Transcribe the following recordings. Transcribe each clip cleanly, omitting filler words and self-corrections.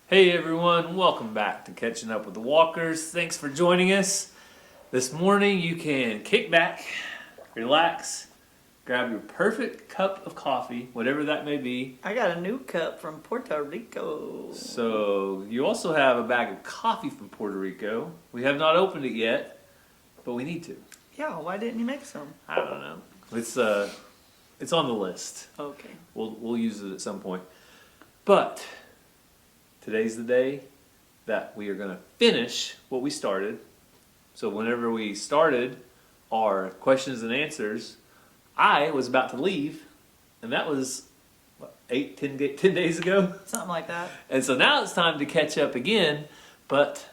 Hey everyone, welcome back to Catching Up with the Walkers. Thanks for joining us. This morning you can kick back, relax, grab your perfect cup of coffee, whatever that may be. I got a new cup from Puerto Rico. So you also have a bag of coffee from Puerto Rico. We have not opened it yet, but we need to. Yeah, why didn't you make some? I don't know. It's on the list. Okay. We'll use it at some point. But today's the day that we are going to finish what we started. So whenever we started our questions and answers, I was about to leave, and that was, 10 days ago? Something like that. And so now it's time to catch up again, but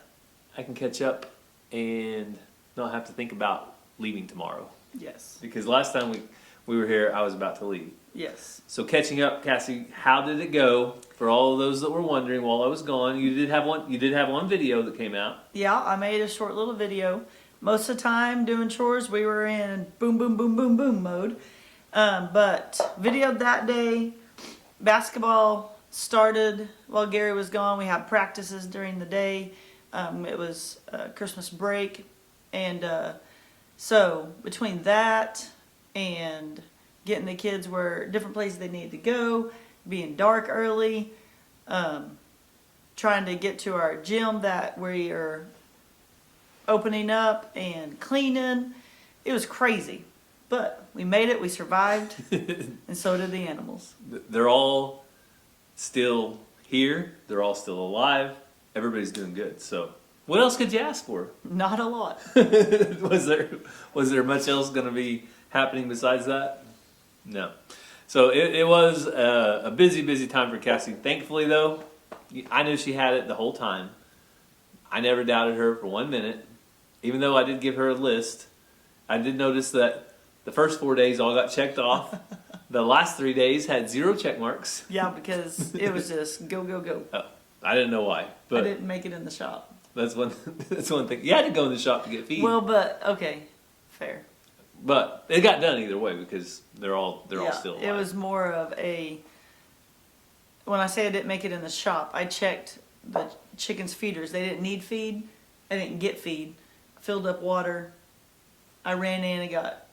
I can catch up and not have to think about leaving tomorrow. Yes. Because last time we were here, I was about to leave. Yes. So catching up, Cassie, how did it go? For all of those that were wondering while I was gone, you did have one video that came out. Yeah, I made a short little video. Most of the time doing chores, we were in boom, boom, boom, boom, boom mode. But videoed that day. Basketball started while Gary was gone. We had practices during the day. It was Christmas break. And so between that and getting the kids where different places they needed to go, being dark early, trying to get to our gym that we are opening up and cleaning. It was crazy, but we made it, we survived, and so did the animals. They're all still here. They're all still alive. Everybody's doing good. So what else could you ask for? Not a lot. Was there much else going to be happening besides that? No. So it was a busy time for Cassie. Thankfully, though, I knew she had it the whole time. I never doubted her for 1 minute. Even though I did give her a list, I did notice that the first 4 days all got checked off. The last 3 days had 0 check marks. Yeah, because it was just go, go, go. Oh, I didn't know why, but I didn't make it in the shop. that's one thing. You had to go in the shop to get feed. Well, but, okay, fair. But it got done either way because they're all still alive. It was more of a, when I say I didn't make it in the shop, I checked the chickens' feeders. They didn't need feed. I didn't get feed. Filled up water. I ran in and got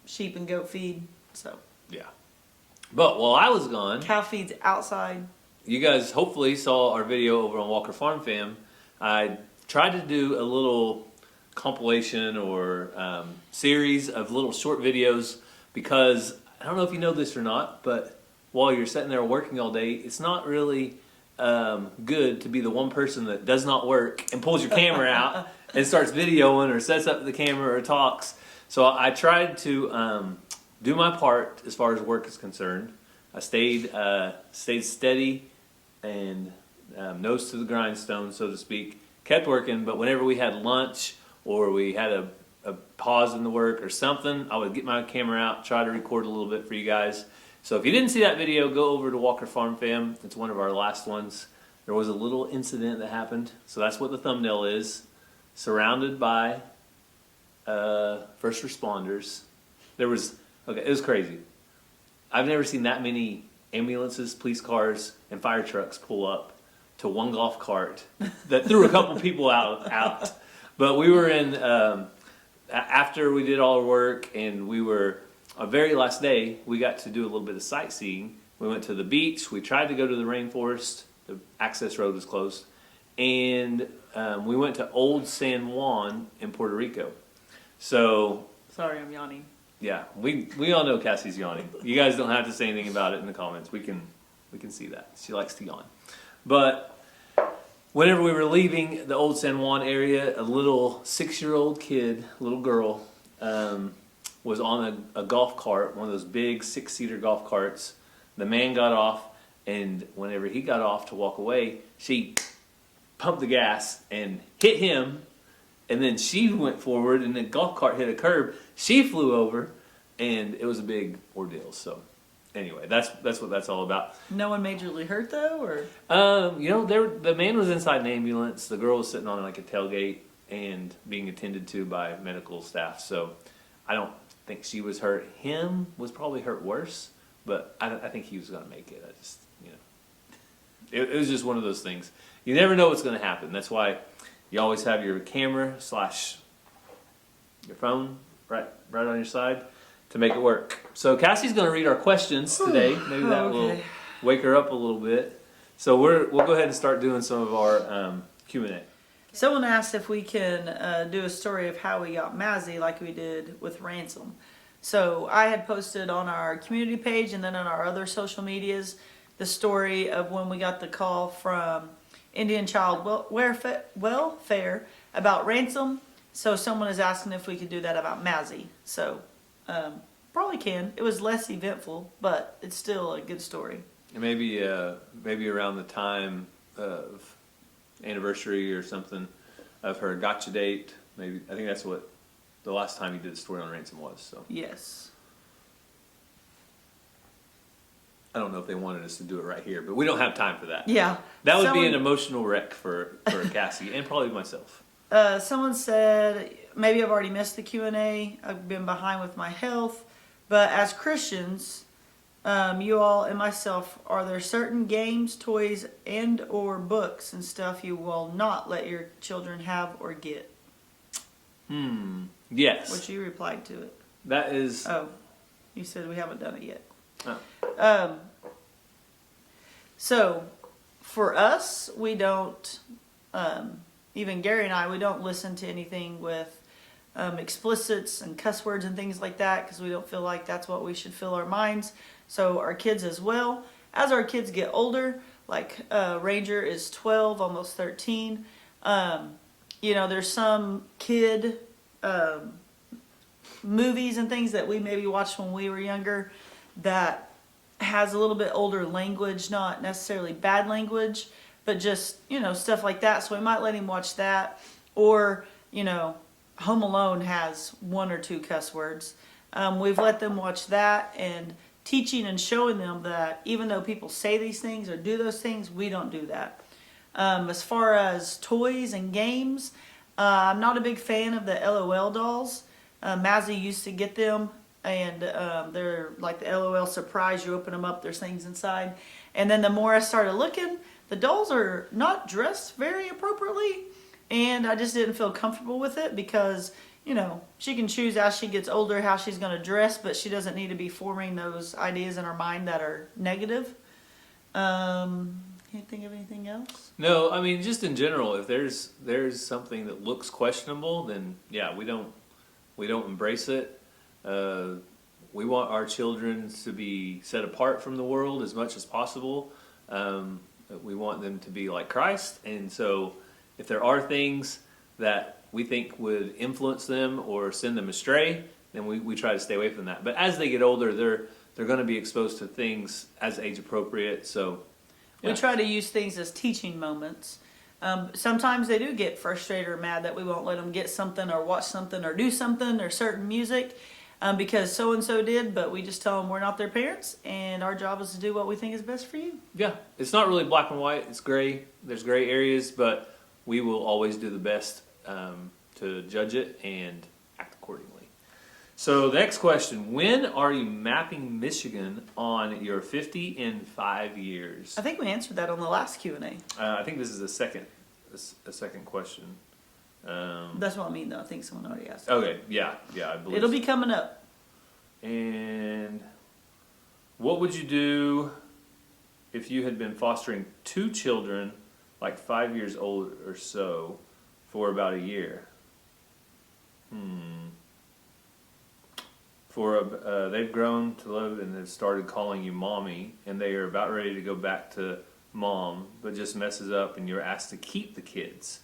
sheep and goat feed. So Yeah. But while I was gone, cow feed's outside. you guys hopefully saw our video over on Walker Farm Fam. I tried to do a little compilation or series of little short videos because I don't know if you know this or not, but while you're sitting there working all day, it's not really good to be the one person that does not work and pulls your camera out and starts videoing or sets up the camera or talks. So I tried to do my part as far as work is concerned. I stayed steady and nose to the grindstone, so to speak. Kept working, but whenever we had lunch or we had a pause in the work or something, I would get my camera out, try to record a little bit for you guys. So if you didn't see that video, go over to Walker Farm Fam. It's one of our last ones. There was a little incident that happened, so that's what the thumbnail is. Surrounded by first responders. It was crazy. I've never seen that many ambulances, police cars, and fire trucks pull up to one golf cart that threw a couple people out. But we were in, after we did all our work and we were, our very last day, we got to do a little bit of sightseeing. We went to the beach. We tried to go to the rainforest. The access road was closed. And we went to Old San Juan in Puerto Rico. So, Sorry, I'm yawning. yeah, we all know Cassie's yawning. You guys don't have to say anything about it in the comments. We can see that. She likes to yawn. But whenever we were leaving the Old San Juan area, a little 6-year-old kid, little girl, was on a golf cart, one of those big 6-seater golf carts. The man got off, and whenever he got off to walk away, she pumped the gas and hit him, and then she went forward, and the golf cart hit a curb. She flew over, and it was a big ordeal. So anyway, that's what that's all about. No one majorly hurt though, or? The man was inside an ambulance. The girl was sitting on like a tailgate and being attended to by medical staff. So I don't think she was hurt. Him was probably hurt worse, but I think he was going to make it. it was just one of those things. You never know what's going to happen. That's why you always have your camera / your phone right on your side to make it work. So Cassie's going to read our questions today. Maybe that will wake her up a little bit. So we'll go ahead and start doing some of our Q&A. Someone asked if we can do a story of how we got Mazzy like we did with Ransom. So I had posted on our community page and then on our other social medias the story of when we got the call from Indian Child Welfare about Ransom. So someone is asking if we could do that about Mazzy. So probably can. It was less eventful, but it's still a good story. And maybe around the time of anniversary or something of her gotcha date. Maybe I think that's what the last time you did a story on Ransom was. So yes. I don't know if they wanted us to do it right here, but we don't have time for that. Yeah. That would be an emotional wreck for Cassie and probably myself. Someone said, maybe I've already missed the Q&A. I've been behind with my health. But as Christians, you all and myself, are there certain games, toys, and or books and stuff you will not let your children have or get? Yes. Which you replied to it. That is... Oh, you said we haven't done it yet. Oh. So, for us, we don't, even Gary and I, we don't listen to anything with explicits and cuss words and things like that because we don't feel like that's what we should fill our minds. So our kids as well. As our kids get older, like Ranger is 12, almost 13, there's some kid movies and things that we maybe watched when we were younger that has a little bit older language, not necessarily bad language, but just, stuff like that. So we might let him watch that. Or, Home Alone has 1 or 2 cuss words. We've let them watch that, and teaching and showing them that even though people say these things or do those things, we don't do that. As far as toys and games, I'm not a big fan of the LOL dolls. Mazzy used to get them, and they're like the LOL surprise. You open them up, there's things inside. And then the more I started looking, the dolls are not dressed very appropriately, and I just didn't feel comfortable with it because, she can choose as she gets older how she's going to dress, but she doesn't need to be forming those ideas in her mind that are negative. Can't think of anything else? No, I mean, just in general, if there's something that looks questionable, then yeah, we don't embrace it. We want our children to be set apart from the world as much as possible. We want them to be like Christ, and so if there are things that we think would influence them or send them astray, then we try to stay away from that. But as they get older, they're going to be exposed to things as age appropriate. So yeah. We try to use things as teaching moments. Sometimes they do get frustrated or mad that we won't let them get something or watch something or do something or certain music because so-and-so did, but we just tell them we're not their parents and our job is to do what we think is best for you. Yeah, it's not really black and white. It's gray. There's gray areas, but we will always do the best to judge it and act accordingly. So the next question, when are you mapping Michigan on your 50 in 5 years? I think we answered that on the last Q&A. I think this is a second question. That's what I mean, though. I think someone already asked. Okay, yeah, I believe it'll be coming up. And what would you do if you had been fostering 2 children, like 5 years old or so, for about a year? They've grown to love and have started calling you mommy, and they are about ready to go back to mom, but just messes up and you're asked to keep the kids.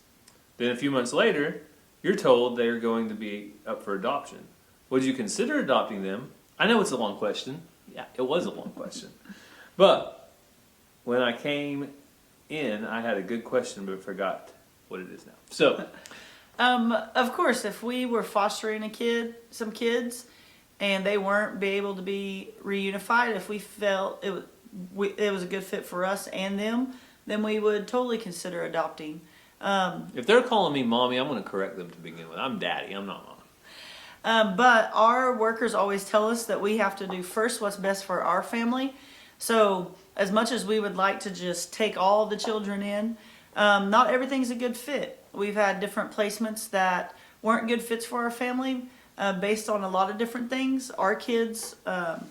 Then a few months later, you're told they are going to be up for adoption. Would you consider adopting them? I know it's a long question. Yeah, it was a long question. But when I came in, I had a good question, but forgot what it is now. So, of course, if we were fostering some kids, and they weren't be able to be reunified, if we felt it was a good fit for us and them, then we would totally consider adopting. If they're calling me mommy, I'm going to correct them to begin with. I'm daddy. I'm not mommy. But our workers always tell us that we have to do first what's best for our family. So as much as we would like to just take all the children in, not everything's a good fit. We've had different placements that weren't good fits for our family based on a lot of different things. Our kids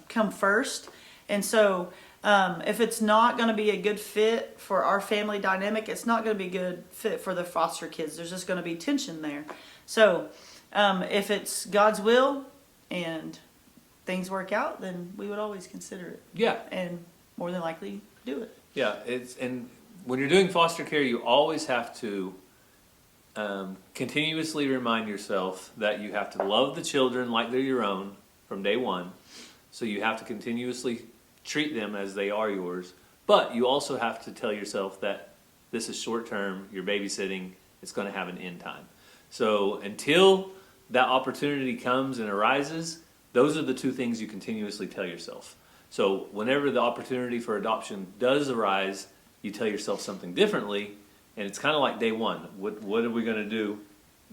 come first. And so if it's not going to be a good fit for our family dynamic, it's not going to be a good fit for the foster kids. There's just going to be tension there. So if it's God's will and things work out, then we would always consider it. Yeah. And more than likely do it. Yeah, and when you're doing foster care, you always have to continuously remind yourself that you have to love the children like they're your own from day one. So you have to continuously treat them as they are yours. But you also have to tell yourself that this is short term, you're babysitting, it's going to have an end time. So until that opportunity comes and arises, those are the two things you continuously tell yourself. So whenever the opportunity for adoption does arise, you tell yourself something differently, and it's kind of like day one. What are we going to do?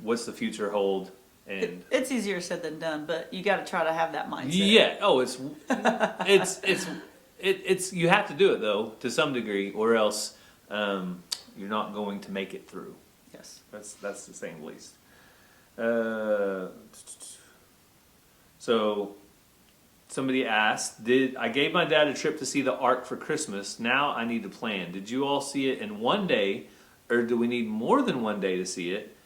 What's the future hold? And it's easier said than done, but you got to try to have that mindset. yeah, oh, it's you have to do it though to some degree, or else you're not going to make it through. Yes, that's the saying, at least. So somebody asked, I gave my dad a trip to see the Ark for Christmas. Now I need to plan. Did you all see it in one day, or do we need more than one day to see it?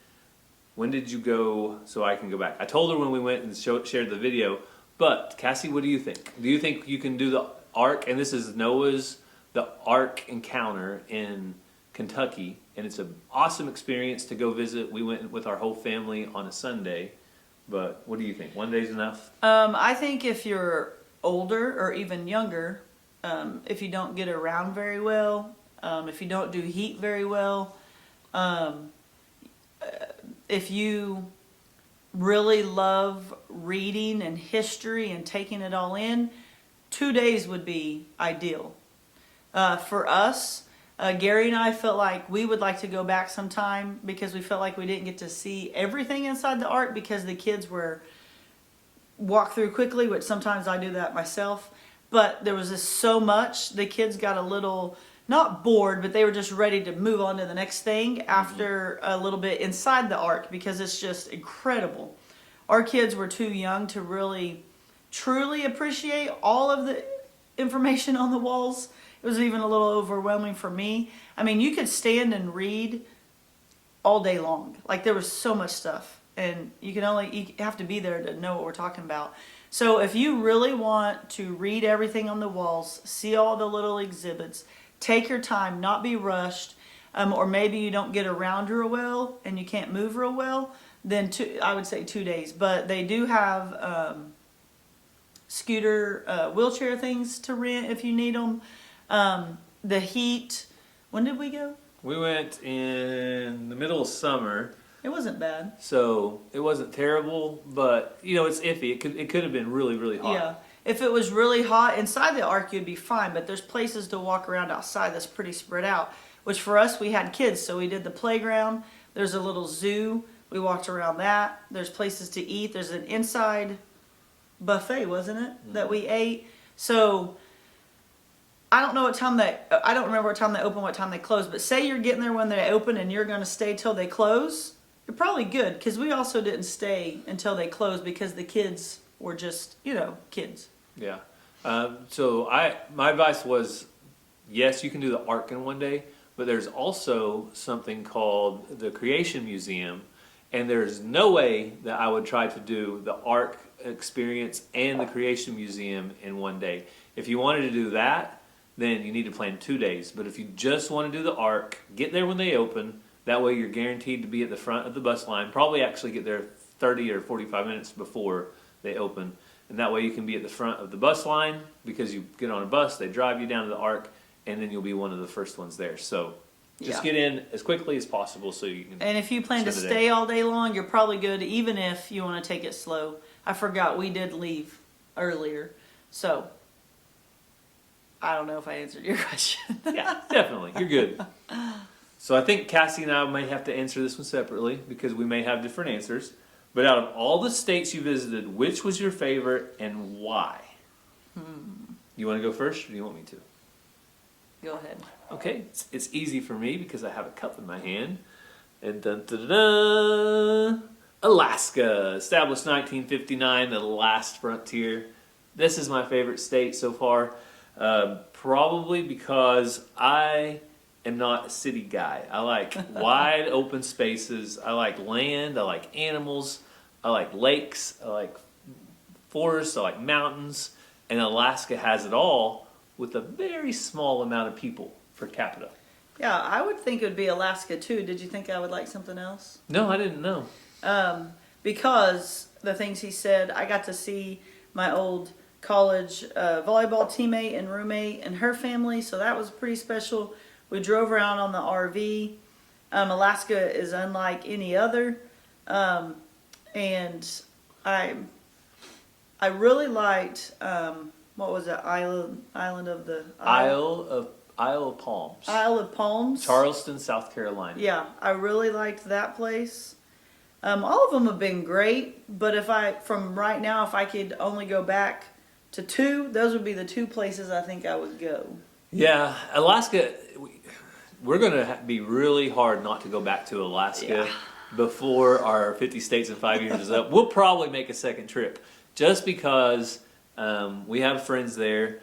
When did you go so I can go back? I told her when we went and shared the video, but Cassie, what do you think? Do you think you can do the Ark? And this is the Ark Encounter in Kentucky, and it's an awesome experience to go visit. We went with our whole family on a Sunday. But what do you think? One day's enough? I think if you're older or even younger, if you don't get around very well, if you don't do heat very well, if you really love reading and history and taking it all in, 2 days would be ideal. For us, Gary and I felt like we would like to go back sometime because we felt like we didn't get to see everything inside the Ark because the kids were walked through quickly, which sometimes I do that myself. But there was just so much, the kids got a little, not bored, but they were just ready to move on to the next thing after a little bit inside the Ark because it's just incredible. Our kids were too young to really, truly appreciate all of the information on the walls. It was even a little overwhelming for me. I mean, you could stand and read all day long. Like, there was so much stuff. And you have to be there to know what we're talking about. So if you really want to read everything on the walls, see all the little exhibits, take your time, not be rushed, or maybe you don't get around real well and you can't move real well, then I would say 2 days. But they do have scooter, wheelchair things to rent if you need them. The heat, when did we go? We went in the middle of summer. It wasn't bad. So it wasn't terrible, but it's iffy. It could have been really, really hot. Yeah. If it was really hot inside the Ark, you'd be fine, but there's places to walk around outside that's pretty spread out, which for us, we had kids, so we did the playground. There's a little zoo. We walked around that. There's places to eat. There's an inside buffet, wasn't it, that we ate. So I don't remember what time they open, what time they close, but say you're getting there when they open and you're going to stay till they close, you're probably good, because we also didn't stay until they closed because the kids were just, kids. Yeah. So my advice was, yes, you can do the Ark in one day, but there's also something called the Creation Museum, and there's no way that I would try to do the Ark experience and the Creation Museum in one day. If you wanted to do that, then you need to plan 2 days. But if you just want to do the Ark, get there when they open. That way you're guaranteed to be at the front of the bus line. Probably actually get there 30 or 45 minutes before they open. And that way you can be at the front of the bus line because you get on a bus, they drive you down to the Ark, and then you'll be one of the first ones there. So just get in as quickly as possible so you can. And if you plan to stay all day long, you're probably good, even if you want to take it slow. I forgot we did leave earlier. So I don't know if I answered your question. Yeah, definitely. You're good. So I think Cassie and I may have to answer this one separately because we may have different answers. But out of all the states you visited, which was your favorite and why? You want to go first, or do you want me to? Go ahead. Okay, it's easy for me because I have a cup in my hand. And dun, dun, dun, dun, Alaska, established 1959, the last frontier. This is my favorite state so far, probably because I am not a city guy. I like wide open spaces. I like land. I like animals. I like lakes. I like forests. I like mountains. And Alaska has it all with a very small amount of people per capita. Yeah, I would think it would be Alaska too. Did you think I would like something else? No, I didn't know. Because the things he said, I got to see my old college volleyball teammate and roommate and her family, so that was pretty special. We drove around on the RV. Alaska is unlike any other, and I really liked what was it? Island of the Isle of Palms. Isle of Palms. Charleston, South Carolina. Yeah, I really liked that place. All of them have been great, but from right now, if I could only go back to two, those would be the two places I think I would go. Yeah, Alaska, we're going to be really hard not to go back to Alaska before our 50 states in 5 years is up. We'll probably make a second trip just because we have friends there.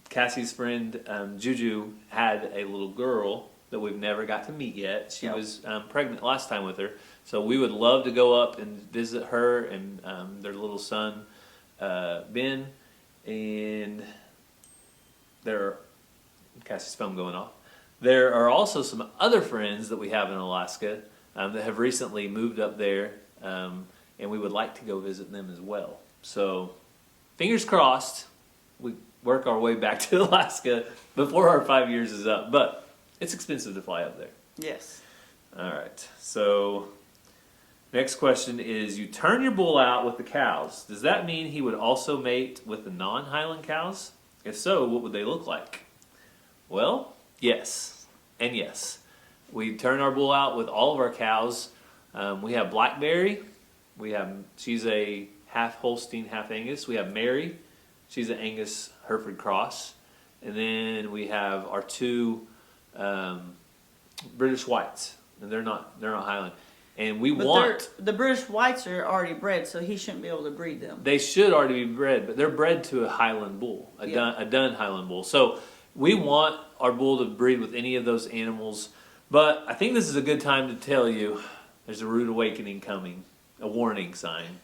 Cassie's friend Juju had a little girl that we've never got to meet yet. She was pregnant last time with her, so we would love to go up and visit her and their little son Ben. And Cassie's phone going off. There are also some other friends that we have in Alaska that have recently moved up there, and we would like to go visit them as well. So, fingers crossed, we work our way back to Alaska before our 5 years is up. But it's expensive to fly up there. Yes. All right. So, next question is: you turn your bull out with the cows. Does that mean he would also mate with the non-Highland cows? If so, what would they look like? Well, yes, and yes. We turn our bull out with all of our cows. We have Blackberry. She's a half Holstein, half Angus. We have Mary. She's an Angus Hereford cross. And then we have our two British Whites, and they're not Highland. And the British Whites are already bred, so he shouldn't be able to breed them. They should already be bred, but they're bred to a Highland bull, a dun Highland bull. So we want our bull to breed with any of those animals. But I think this is a good time to tell you there's a rude awakening coming, a warning sign.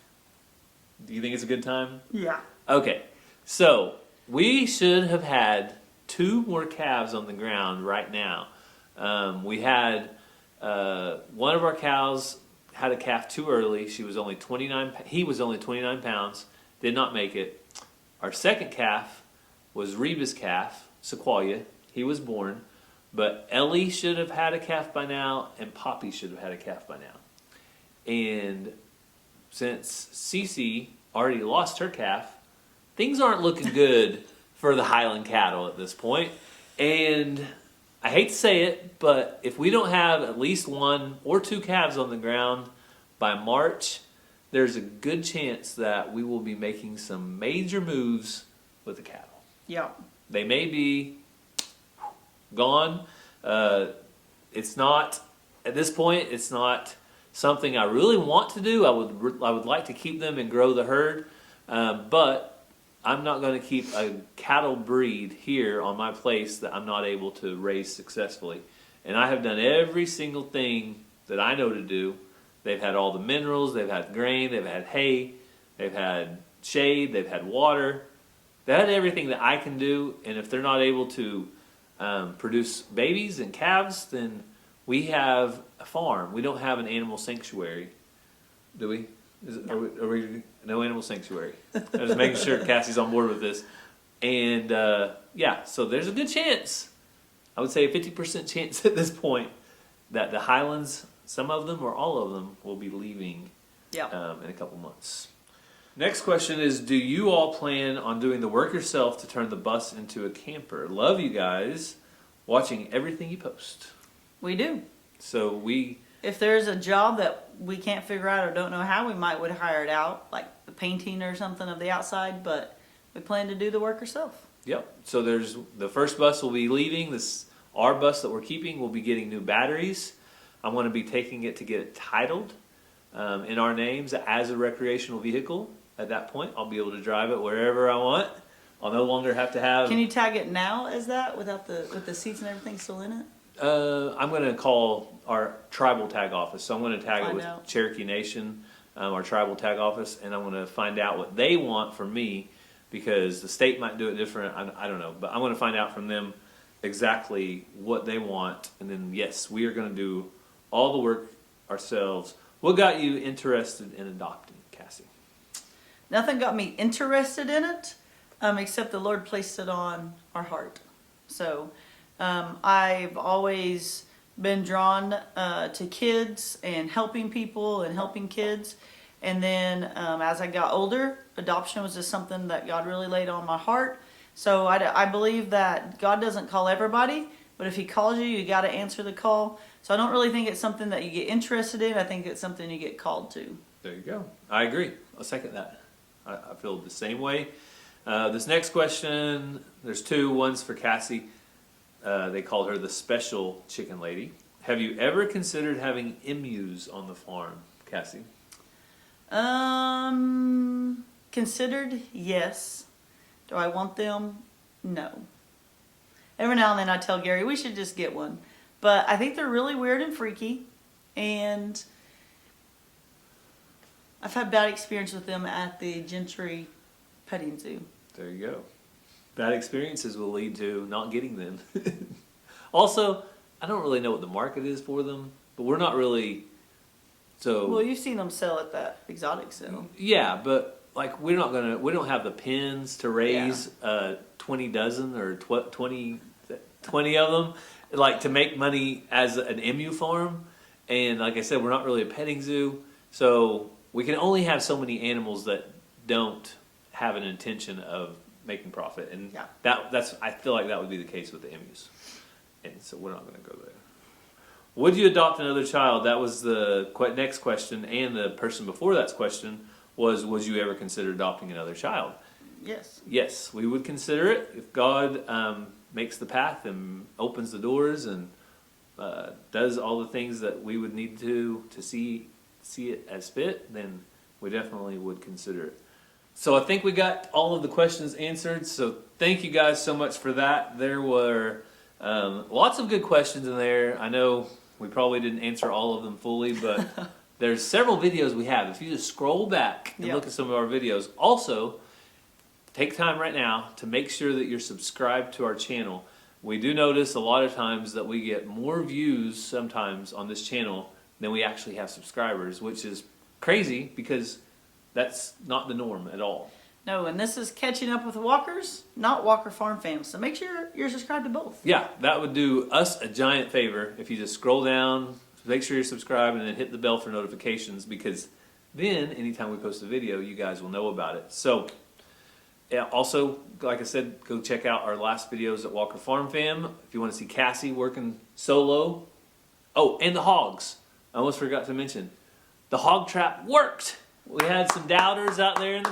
Do you think it's a good time? Yeah. Okay, so we should have had 2 more calves on the ground right now. We had one of our cows had a calf too early. He was only 29 pounds, did not make it. Our second calf was Reba's calf, Sequoia. He was born, but Ellie should have had a calf by now, and Poppy should have had a calf by now. And since Cece already lost her calf, things aren't looking good for the Highland cattle at this point. And I hate to say it, but if we don't have at least 1 or 2 calves on the ground by March, there's a good chance that we will be making some major moves with the cattle. Yeah. They may be gone. It's not, at this point, it's not something I really want to do. I would like to keep them and grow the herd, but I'm not going to keep a cattle breed here on my place that I'm not able to raise successfully. And I have done every single thing that I know to do. They've had all the minerals, they've had grain, they've had hay, they've had shade, they've had water. They had everything that I can do, and if they're not able to produce babies and calves, then we have a farm. We don't have an animal sanctuary, do we? Are we no animal sanctuary? I'm just making sure Cassie's on board with this. And so there's a good chance, I would say a 50% chance at this point, that the Highlands, some of them or all of them, will be leaving in a couple months. Next question is, do you all plan on doing the work yourself to turn the bus into a camper? Love you guys. Watching everything you post. We do. So if there's a job that we can't figure out or don't know how, we would hire it out, like the painting or something of the outside, but we plan to do the work ourselves. Yep. So there's the first bus will be leaving. Our bus that we're keeping will be getting new batteries. I'm going to be taking it to get it titled in our names as a recreational vehicle. At that point, I'll be able to drive it wherever I want. I'll no longer have to have. Can you tag it now as that with the seats and everything still in it? I'm going to call our tribal tag office. So I'm going to tag it with out. Cherokee Nation, our tribal tag office, and I'm going to find out what they want from me, because the state might do it different. I don't know, but I'm going to find out from them exactly what they want, and then yes, we are going to do all the work ourselves. What got you interested in adopting, Cassie? Nothing got me interested in it, except the Lord placed it on our heart. So I've always been drawn to kids and helping people and helping kids. And then as I got older, adoption was just something that God really laid on my heart. So I believe that God doesn't call everybody, but if He calls you, you got to answer the call. So I don't really think it's something that you get interested in. I think it's something you get called to. There you go. I agree. I'll second that. I feel the same way. This next question, there's two. One's for Cassie. They called her the special chicken lady. Have you ever considered having emus on the farm, Cassie? Considered, yes. Do I want them? No. Every now and then I tell Gary we should just get one. But I think they're really weird and freaky. And I've had bad experience with them at the Gentry petting zoo. There you go. Bad experiences will lead to not getting them. Also, I don't really know what the market is for them, but we're not really so. Well, you've seen them sell at that exotic sale. Yeah, but like we don't have the pens to raise 20 dozen or 20 of them, like to make money as an emu farm. And like I said, we're not really a petting zoo, so we can only have so many animals that don't have an intention of making profit. And that's I feel like that would be the case with the emus. And so we're not going to go there. Would you adopt another child? That was the next question, and the person before that's question was, would you ever consider adopting another child? Yes. Yes, we would consider it. If God makes the path and opens the doors and does all the things that we would need to see it as fit, then we definitely would consider it. So I think we got all of the questions answered. So thank you guys so much for that. There were lots of good questions in there. I know we probably didn't answer all of them fully, but there's several videos we have. If you just scroll back and look at some of our videos. Also, take time right now to make sure that you're subscribed to our channel. We do notice a lot of times that we get more views sometimes on this channel than we actually have subscribers, which is crazy because that's not the norm at all. No, and this is catching up with walkers, not Walker Farm fans. So make sure you're subscribed to both. Yeah, that would do us a giant favor if you just scroll down, make sure you're subscribed, and then hit the bell for notifications, because then anytime we post a video, you guys will know about it. So, yeah, also, like I said, go check out our last videos at Walker Farm Fam. If you want to see Cassie working solo. Oh, and the hogs. I almost forgot to mention. The hog trap worked. We had some doubters out there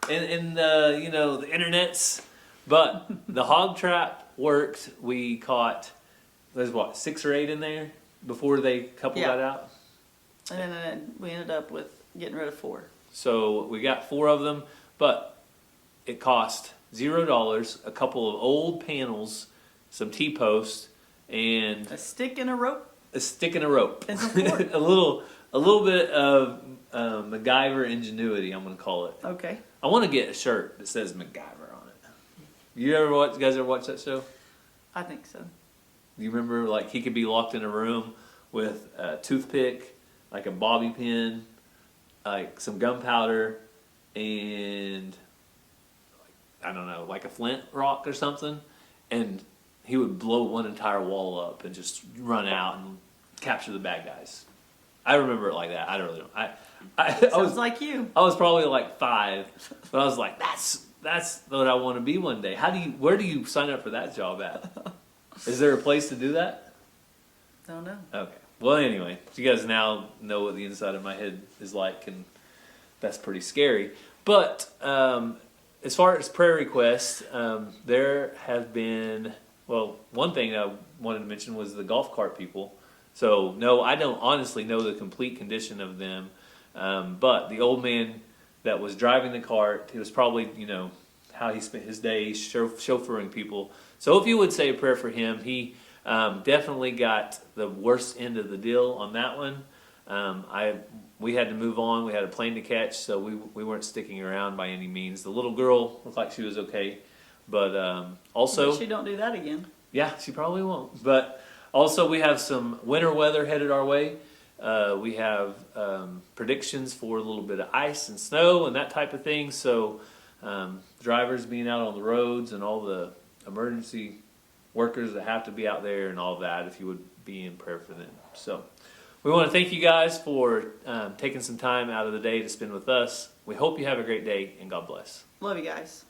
in the the internets, but the hog trap worked. We caught there's 6 or 8 in there before they couple got out, and then we ended up with getting rid of 4. So we got 4 of them, but it cost $0. A couple of old panels, some T-posts, and a stick and a rope. A stick and a rope. And some cord. a little bit of MacGyver ingenuity, I'm going to call it. Okay. I want to get a shirt that says MacGyver on it. You guys ever watch that show? I think so. You remember, like, he could be locked in a room with a toothpick, like a bobby pin, like some gunpowder, and I don't know, like a flint rock or something, and he would blow one entire wall up and just run out and capture the bad guys. I remember it like that. I don't really know. Sounds like you. I was probably like 5, but I was like, that's what I want to be one day. Where do you sign up for that job at? Is there a place to do that? Don't know. Okay. Well, anyway, so you guys now know what the inside of my head is like, and that's pretty scary. But as far as prayer requests, there have been, well, one thing I wanted to mention was the golf cart people. So, no, I don't honestly know the complete condition of them, but the old man that was driving the cart, he was probably, how he spent his days chauffeuring people. So if you would say a prayer for him, he definitely got the worst end of the deal on that one. We had to move on. We had a plane to catch, so we weren't sticking around by any means. The little girl looked like she was okay, but also... But she don't do that again. Yeah, she probably won't. But also we have some winter weather headed our way. We have predictions for a little bit of ice and snow and that type of thing. So drivers being out on the roads and all the emergency workers that have to be out there and all that, if you would be in prayer for them. So we want to thank you guys for taking some time out of the day to spend with us. We hope you have a great day, and God bless. Love you guys.